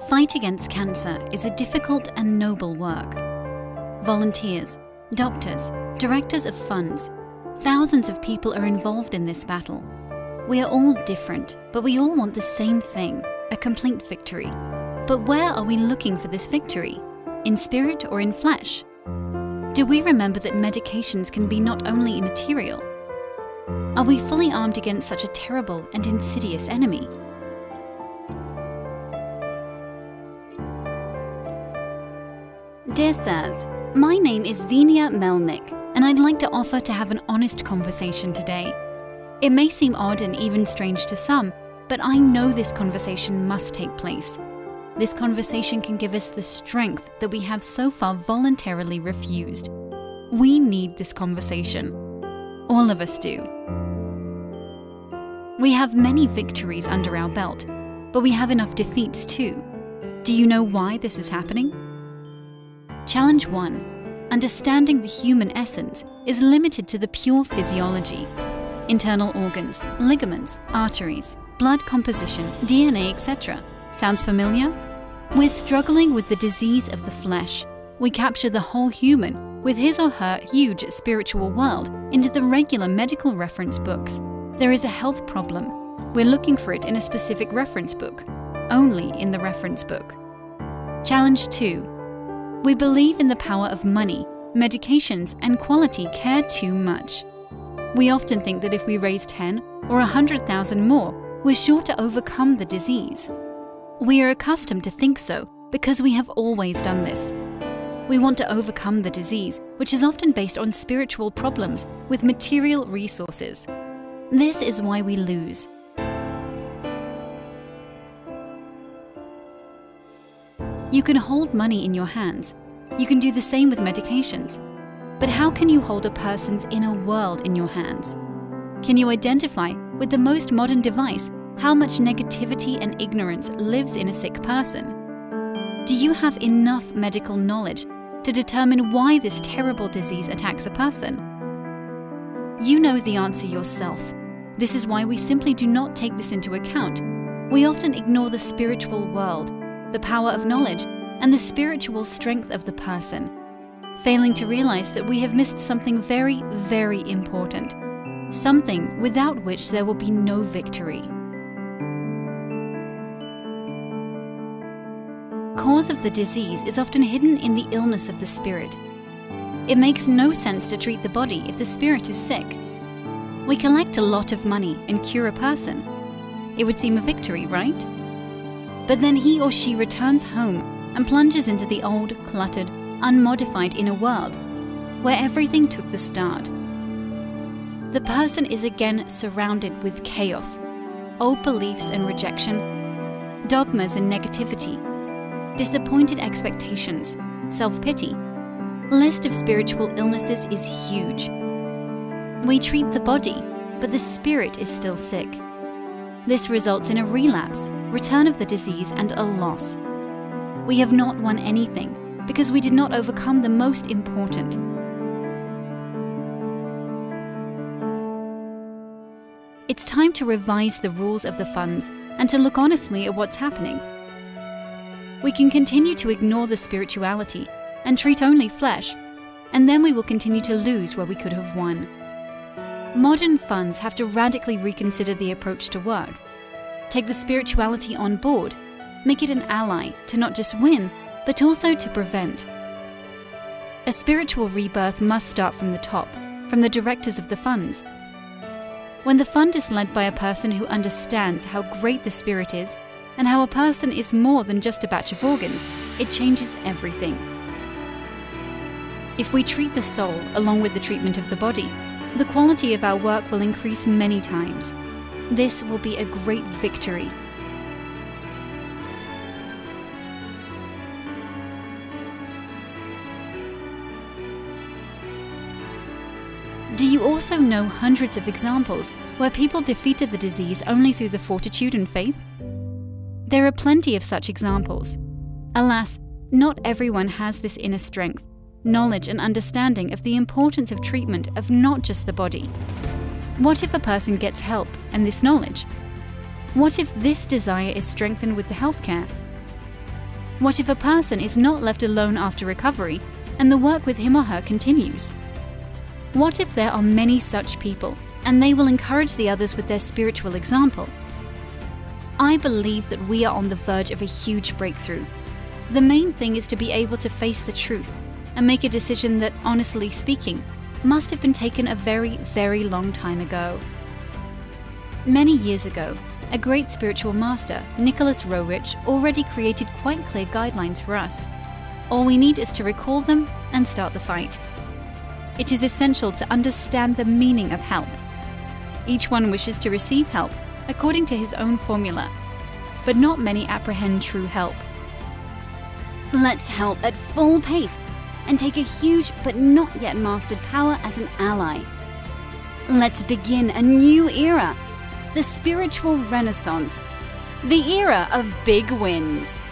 fight against cancer is a difficult and noble work. Volunteers, doctors, directors of funds, thousands of people are involved in this battle. We are all different, but we all want the same thing, a complete victory. But where are we looking for this victory? In spirit or in flesh? Do we remember that medications can be not only immaterial? Are we fully armed against such a terrible and insidious enemy? Dear Sirs, my name is Kseniya Melnik, and I'd like to offer to have an honest conversation today. It may seem odd and even strange to some, but I know this conversation must take place. This conversation can give us the strength that we have so far voluntarily refused. We need this conversation. All of us do. We have many victories under our belt, but we have enough defeats too. Do you know why this is happening? Challenge 1. Understanding the human essence is limited to the pure physiology. Internal organs, ligaments, arteries, blood composition, DNA, etc. Sounds familiar? We're struggling with the disease of the flesh. We capture the whole human with his or her huge spiritual world into the regular medical reference books. There is a health problem. We're looking for it in a specific reference book, only in the reference book. Challenge 2. We believe in the power of money, medications, and quality care too much. We often think that if we raise 10 or 100,000 more, we're sure to overcome the disease. We are accustomed to think so because we have always done this. We want to overcome the disease, which is often based on spiritual problems with material resources. This is why we lose. You can hold money in your hands. You can do the same with medications. But how can you hold a person's inner world in your hands? Can you identify with the most modern device how much negativity and ignorance lives in a sick person? Do you have enough medical knowledge to determine why this terrible disease attacks a person? You know the answer yourself. This is why we simply do not take this into account. We often ignore the spiritual world, the power of knowledge, and the spiritual strength of the person, failing to realize that we have missed something very, very important, something without which there will be no victory. Cause of the disease is often hidden in the illness of the spirit. It makes no sense to treat the body if the spirit is sick. We collect a lot of money and cure a person. It would seem a victory, right? But then he or she returns home and plunges into the old, cluttered, unmodified inner world, where everything took the start. The person is again surrounded with chaos, old beliefs and rejection, dogmas and negativity, disappointed expectations, self-pity. List of spiritual illnesses is huge. We treat the body, but the spirit is still sick. This results in a relapse, return of the disease, and a loss. We have not won anything because we did not overcome the most important. It's time to revise the rules of the funds and to look honestly at what's happening. We can continue to ignore the spirituality and treat only flesh, and then we will continue to lose where we could have won. Modern funds have to radically reconsider the approach to work. Take the spirituality on board, make it an ally to not just win, but also to prevent. A spiritual rebirth must start from the top, from the directors of the funds. When the fund is led by a person who understands how great the spirit is, and how a person is more than just a batch of organs, it changes everything. If we treat the soul along with the treatment of the body, the quality of our work will increase many times. This will be a great victory. Do you also know hundreds of examples where people defeated the disease only through the fortitude and faith? There are plenty of such examples. Alas, not everyone has this inner strength, knowledge and understanding of the importance of treatment of not just the body. What if a person gets help and this knowledge? What if this desire is strengthened with the healthcare? What if a person is not left alone after recovery and the work with him or her continues? What if there are many such people and they will encourage the others with their spiritual example? I believe that we are on the verge of a huge breakthrough. The main thing is to be able to face the truth and make a decision that, honestly speaking, must have been taken a very, very long time ago. Many years ago, a great spiritual master, Nicholas Roerich, already created quite clear guidelines for us. All we need is to recall them and start the fight. It is essential to understand the meaning of help. Each one wishes to receive help according to his own formula, but not many apprehend true help. Let's help at full pace and take a huge but not yet mastered power as an ally. Let's begin a new era, the spiritual renaissance, the era of big wins.